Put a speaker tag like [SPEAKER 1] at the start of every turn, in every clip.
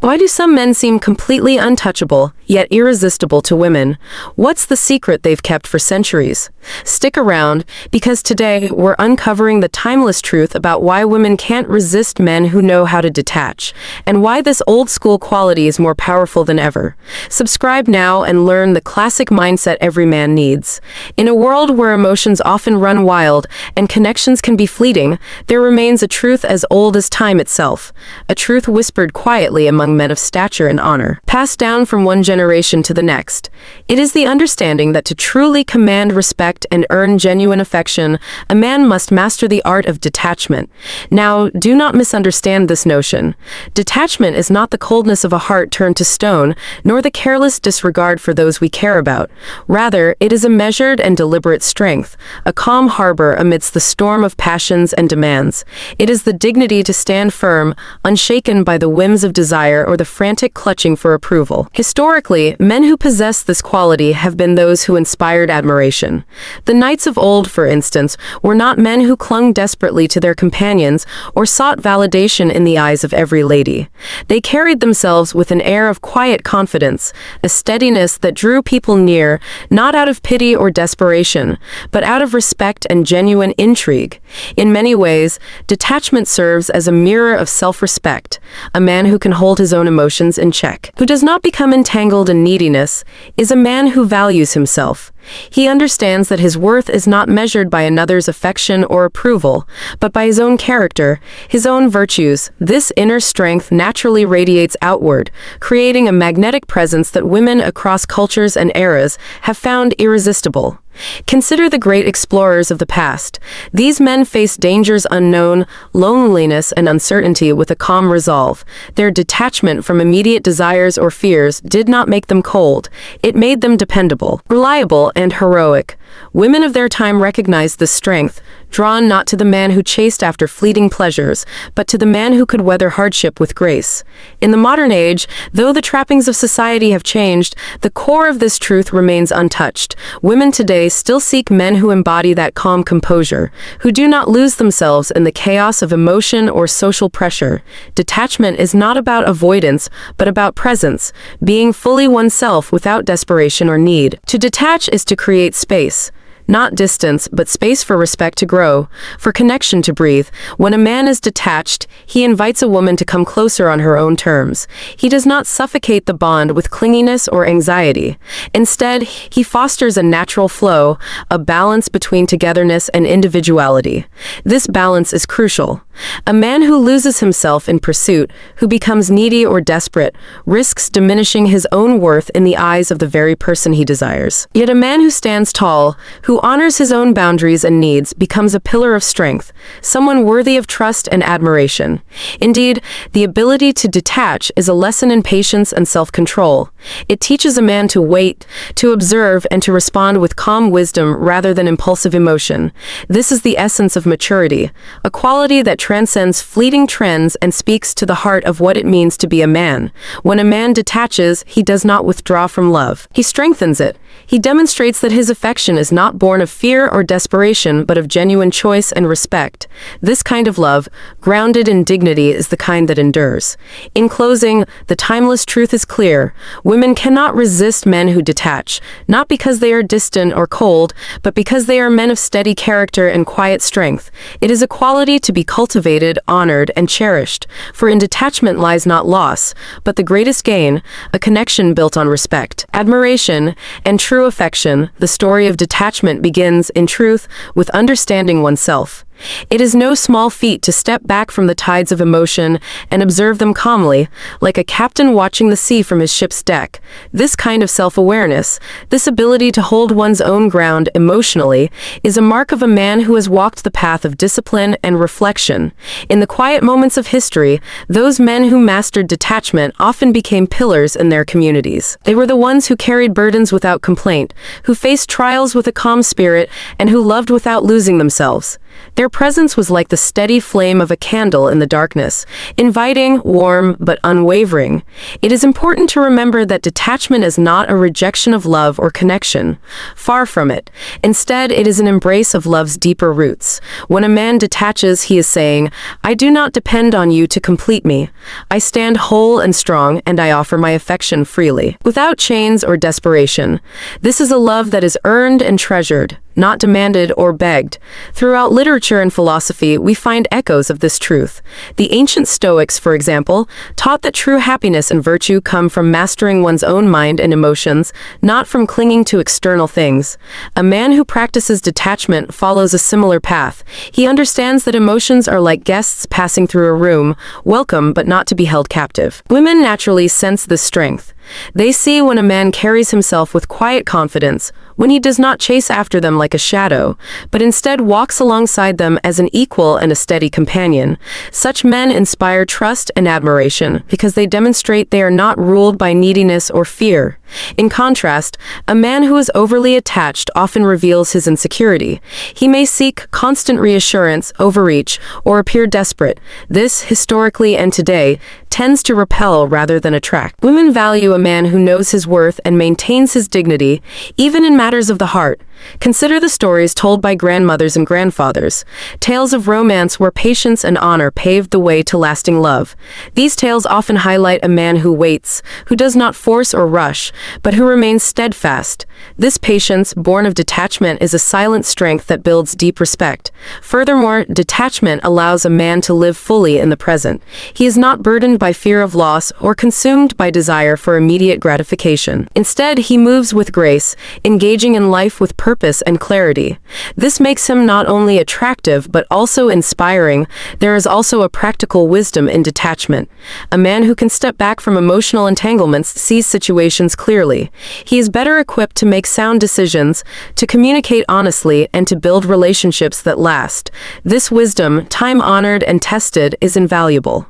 [SPEAKER 1] Why do some men seem completely untouchable, yet irresistible to women? What's the secret they've kept for centuries? Stick around, because today we're uncovering the timeless truth about why women can't resist men who know how to detach, and why this old-school quality is more powerful than ever. Subscribe now and learn the classic mindset every man needs. In a world where emotions often run wild and connections can be fleeting, there remains a truth as old as time itself, a truth whispered quietly among men of stature and honor, passed down from one generation to the next. It is the understanding that to truly command respect and earn genuine affection, a man must master the art of detachment. Now, do not misunderstand this notion. Detachment is not the coldness of a heart turned to stone, nor the careless disregard for those we care about. Rather, it is a measured and deliberate strength, a calm harbor amidst the storm of passions and demands. It is the dignity to stand firm, unshaken by the whims of desire or the frantic clutching for approval. Historically, men who possess this quality have been those who inspired admiration. The knights of old, for instance, were not men who clung desperately to their companions or sought validation in the eyes of every lady. They carried themselves with an air of quiet confidence, a steadiness that drew people near, not out of pity or desperation, but out of respect and genuine intrigue. In many ways, detachment serves as a mirror of self-respect. A man who can hold his own emotions in check, who does not become entangled in neediness, is a man who values himself. He understands that his worth is not measured by another's affection or approval, but by his own character, his own virtues. This inner strength naturally radiates outward, creating a magnetic presence that women across cultures and eras have found irresistible. Consider the great explorers of the past. These men faced dangers unknown, loneliness, and uncertainty with a calm resolve. Their detachment from immediate desires or fears did not make them cold. It made them dependable, reliable, and heroic. Women of their time recognized this strength, drawn not to the man who chased after fleeting pleasures, but to the man who could weather hardship with grace. In the modern age, though the trappings of society have changed, the core of this truth remains untouched. Women today still seek men who embody that calm composure, who do not lose themselves in the chaos of emotion or social pressure. Detachment is not about avoidance, but about presence, being fully oneself without desperation or need. To detach is to create space. Not distance, but space for respect to grow, for connection to breathe. When a man is detached, he invites a woman to come closer on her own terms. He does not suffocate the bond with clinginess or anxiety. Instead, he fosters a natural flow, a balance between togetherness and individuality. This balance is crucial. A man who loses himself in pursuit, who becomes needy or desperate, risks diminishing his own worth in the eyes of the very person he desires. Yet a man who stands tall, who honors his own boundaries and needs, becomes a pillar of strength, someone worthy of trust and admiration. Indeed, the ability to detach is a lesson in patience and self-control. It teaches a man to wait, to observe, and to respond with calm wisdom rather than impulsive emotion. This is the essence of maturity, a quality that transcends fleeting trends and speaks to the heart of what it means to be a man. When a man detaches, he does not withdraw from love. He strengthens it. He demonstrates that his affection is not born of fear or desperation, but of genuine choice and respect. This kind of love, grounded in dignity, is the kind that endures. In closing, the timeless truth is clear. Women cannot resist men who detach, not because they are distant or cold, but because they are men of steady character and quiet strength. It is a quality to be cultivated, honored, and cherished, for in detachment lies not loss, but the greatest gain, a connection built on respect, admiration, and true affection. The story of detachment begins, in truth, with understanding oneself. It is no small feat to step back from the tides of emotion and observe them calmly, like a captain watching the sea from his ship's deck. This kind of self-awareness, this ability to hold one's own ground emotionally, is a mark of a man who has walked the path of discipline and reflection. In the quiet moments of history, those men who mastered detachment often became pillars in their communities. They were the ones who carried burdens without complaint, who faced trials with a calm spirit, and who loved without losing themselves. Their presence was like the steady flame of a candle in the darkness, inviting, warm, but unwavering. It is important to remember that detachment is not a rejection of love or connection. Far from it. Instead, it is an embrace of love's deeper roots. When a man detaches, he is saying, "I do not depend on you to complete me. I stand whole and strong, and I offer my affection freely, without chains or desperation." This is a love that is earned and treasured, not demanded or begged. Throughout literature and philosophy, we find echoes of this truth. The ancient Stoics, for example, taught that true happiness and virtue come from mastering one's own mind and emotions, not from clinging to external things. A man who practices detachment follows a similar path. He understands that emotions are like guests passing through a room, welcome but not to be held captive. Women naturally sense this strength. They see when a man carries himself with quiet confidence, when he does not chase after them like a shadow, but instead walks alongside them as an equal and a steady companion. Such men inspire trust and admiration because they demonstrate they are not ruled by neediness or fear. In contrast, a man who is overly attached often reveals his insecurity. He may seek constant reassurance, overreach, or appear desperate. This, historically and today, tends to repel rather than attract. Women value a man who knows his worth and maintains his dignity, even in matters of the heart. Consider the stories told by grandmothers and grandfathers, tales of romance where patience and honor paved the way to lasting love. These tales often highlight a man who waits, who does not force or rush, but who remains steadfast. This patience, born of detachment, is a silent strength that builds deep respect. Furthermore, detachment allows a man to live fully in the present. He is not burdened by fear of loss or consumed by desire for immediate gratification. Instead, he moves with grace, engaging in life with purpose and clarity. This makes him not only attractive but also inspiring. There is also a practical wisdom in detachment. A man who can step back from emotional entanglements sees situations clearly. He is better equipped to make sound decisions, to communicate honestly, and to build relationships that last. This wisdom, time-honored and tested, is invaluable.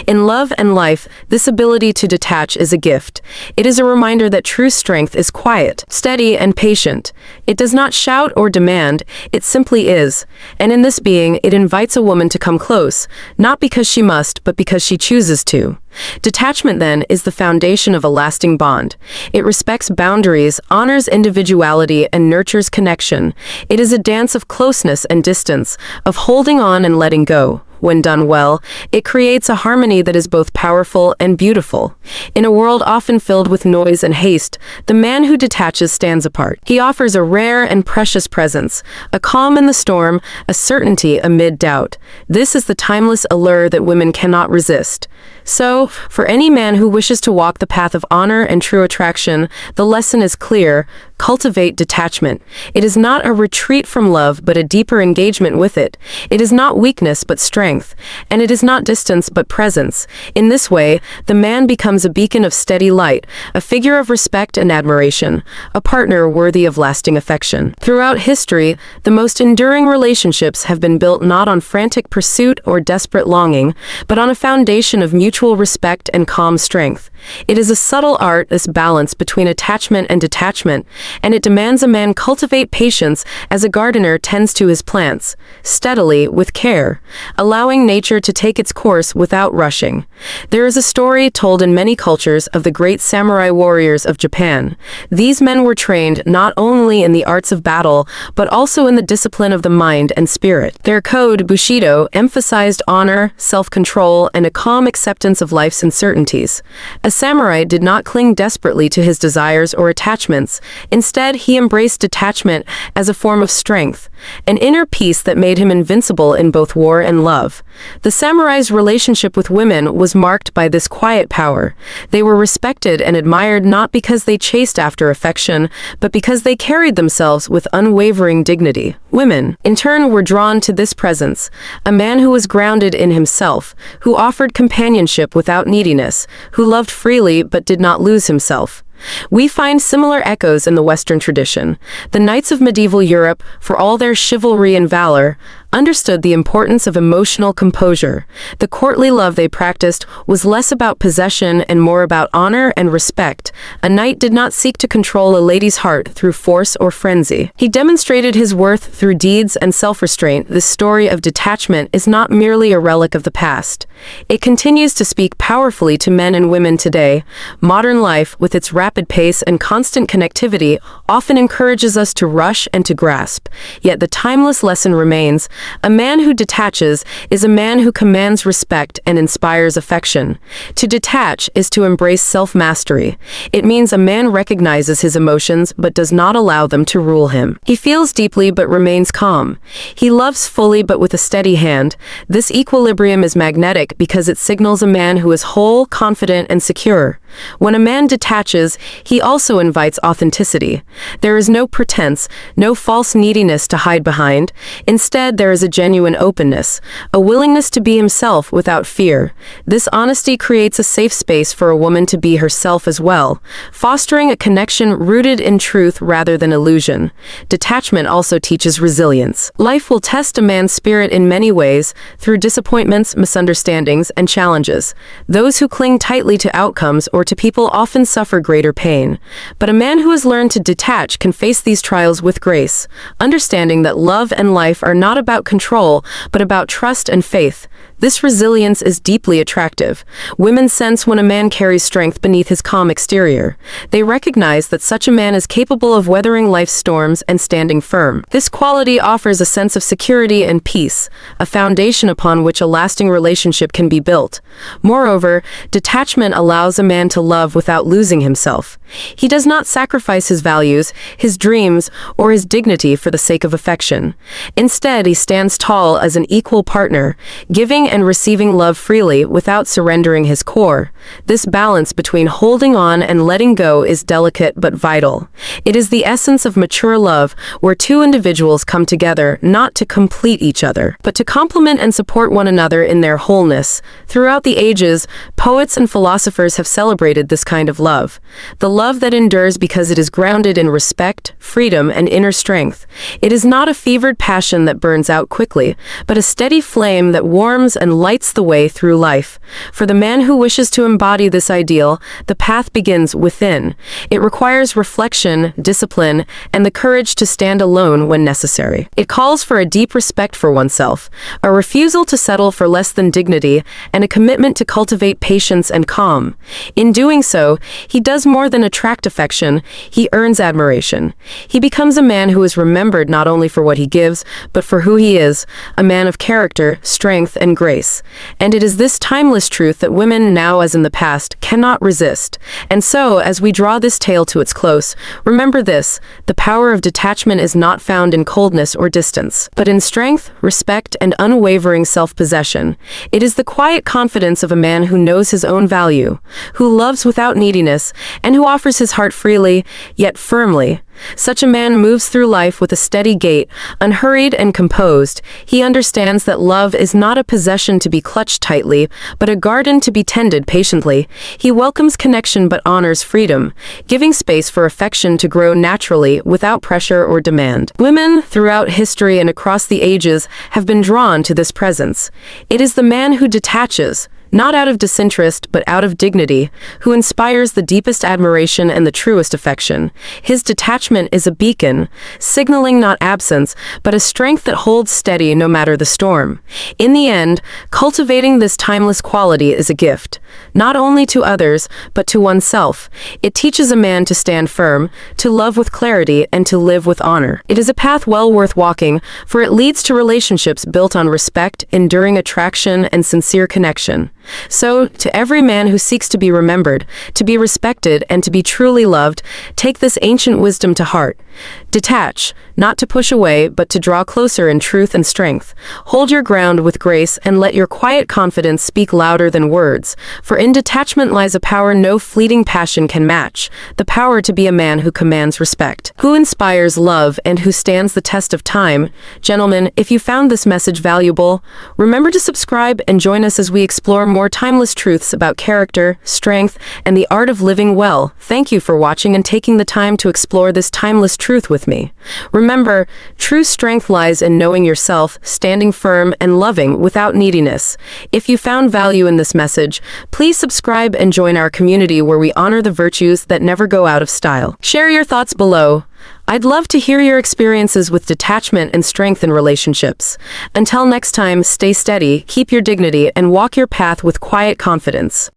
[SPEAKER 1] In love and life, this ability to detach is a gift. It is a reminder that true strength is quiet, steady, and patient. It does not shout or demand, it simply is. And in this being, it invites a woman to come close, not because she must, but because she chooses to. Detachment, then, is the foundation of a lasting bond. It respects boundaries, honors individuality, and nurtures connection. It is a dance of closeness and distance, of holding on and letting go. When done well, it creates a harmony that is both powerful and beautiful. In a world often filled with noise and haste, the man who detaches stands apart. He offers a rare and precious presence, a calm in the storm, a certainty amid doubt. This is the timeless allure that women cannot resist. So, for any man who wishes to walk the path of honor and true attraction, the lesson is clear: cultivate detachment. It is not a retreat from love, but a deeper engagement with it. It is not weakness, but strength. And it is not distance, but presence. In this way, the man becomes a beacon of steady light, a figure of respect and admiration, a partner worthy of lasting affection. Throughout history, the most enduring relationships have been built not on frantic pursuit or desperate longing, but on a foundation of mutual respect and calm strength. It is a subtle art, this balance between attachment and detachment, and it demands a man cultivate patience as a gardener tends to his plants, steadily, with care, allowing nature to take its course without rushing. There is a story told in many cultures of the great samurai warriors of Japan. These men were trained not only in the arts of battle, but also in the discipline of the mind and spirit. Their code, Bushido, emphasized honor, self-control, and a calm acceptance of life's uncertainties. A samurai did not cling desperately to his desires or attachments. Instead, he embraced detachment as a form of strength, an inner peace that made him invincible in both war and love. The samurai's relationship with women was marked by this quiet power. They were respected and admired not because they chased after affection, but because they carried themselves with unwavering dignity. Women, in turn, were drawn to this presence, a man who was grounded in himself, who offered companionship without neediness, who loved freely but did not lose himself. We find similar echoes in the Western tradition. The knights of medieval Europe, for all their chivalry and valor, understood the importance of emotional composure. The courtly love they practiced was less about possession and more about honor and respect. A knight did not seek to control a lady's heart through force or frenzy. He demonstrated his worth through deeds and self-restraint. This story of detachment is not merely a relic of the past. It continues to speak powerfully to men and women today. Modern life, with its rapid pace and constant connectivity, often encourages us to rush and to grasp. Yet the timeless lesson remains: a man who detaches is a man who commands respect and inspires affection. To detach is to embrace self-mastery. It means a man recognizes his emotions but does not allow them to rule him. He feels deeply but remains calm. He loves fully but with a steady hand. This equilibrium is magnetic because it signals a man who is whole, confident, and secure. When a man detaches, he also invites authenticity. There is no pretense, no false neediness to hide behind. Instead, there is a genuine openness, a willingness to be himself without fear. This honesty creates a safe space for a woman to be herself as well, fostering a connection rooted in truth rather than illusion. Detachment also teaches resilience. Life will test a man's spirit in many ways, through disappointments, misunderstandings, and challenges. Those who cling tightly to outcomes or to people often suffer greater pain. But a man who has learned to detach can face these trials with grace, understanding that love and life are not about control, but about trust and faith. This resilience is deeply attractive. Women sense when a man carries strength beneath his calm exterior. They recognize that such a man is capable of weathering life's storms and standing firm. This quality offers a sense of security and peace, a foundation upon which a lasting relationship can be built. Moreover, detachment allows a man to love without losing himself. He does not sacrifice his values, his dreams, or his dignity for the sake of affection. Instead, he stands tall as an equal partner, giving and receiving love freely without surrendering his core. This balance between holding on and letting go is delicate but vital. It is the essence of mature love, where two individuals come together not to complete each other, but to complement and support one another in their wholeness. Throughout the ages, poets and philosophers have celebrated this kind of love. The love that endures because it is grounded in respect, freedom, and inner strength. It is not a fevered passion that burns out quickly, but a steady flame that warms and lights the way through life. For the man who wishes to embody this ideal, the path begins within. It requires reflection, discipline, and the courage to stand alone when necessary. It calls for a deep respect for oneself, a refusal to settle for less than dignity, and a commitment to cultivate patience and calm. In doing so, he does more than attract affection, he earns admiration. He becomes a man who is remembered not only for what he gives, but for who he is, a man of character, strength, and grace. And it is this timeless truth that women, now as in the past, cannot resist. And so, as we draw this tale to its close, remember this: the power of detachment is not found in coldness or distance, but in strength, respect, and unwavering self-possession. It is the quiet confidence of a man who knows his own value, who loves without neediness, and who offers his heart freely, yet firmly. Such a man moves through life with a steady gait, unhurried and composed. He understands that love is not a possession to be clutched tightly, but a garden to be tended patiently. He welcomes connection but honors freedom, giving space for affection to grow naturally without pressure or demand. Women, throughout history and across the ages, have been drawn to this presence. It is the man who detaches, not out of disinterest, but out of dignity, who inspires the deepest admiration and the truest affection. His detachment is a beacon, signaling not absence, but a strength that holds steady no matter the storm. In the end, cultivating this timeless quality is a gift, not only to others, but to oneself. It teaches a man to stand firm, to love with clarity, and to live with honor. It is a path well worth walking, for it leads to relationships built on respect, enduring attraction, and sincere connection. So, to every man who seeks to be remembered, to be respected, and to be truly loved, take this ancient wisdom to heart. Detach, not to push away, but to draw closer in truth and strength. Hold your ground with grace and let your quiet confidence speak louder than words. For in detachment lies a power no fleeting passion can match, the power to be a man who commands respect, who inspires love, and who stands the test of time. Gentlemen, if you found this message valuable, remember to subscribe and join us as we explore more timeless truths about character, strength, and the art of living well. Thank you for watching and taking the time to explore this timeless truth with with me. Remember, true strength lies in knowing yourself, standing firm, and loving without neediness. If you found value in this message, please subscribe and join our community where we honor the virtues that never go out of style. Share your thoughts below. I'd love to hear your experiences with detachment and strength in relationships. Until next time, stay steady, keep your dignity, and walk your path with quiet confidence.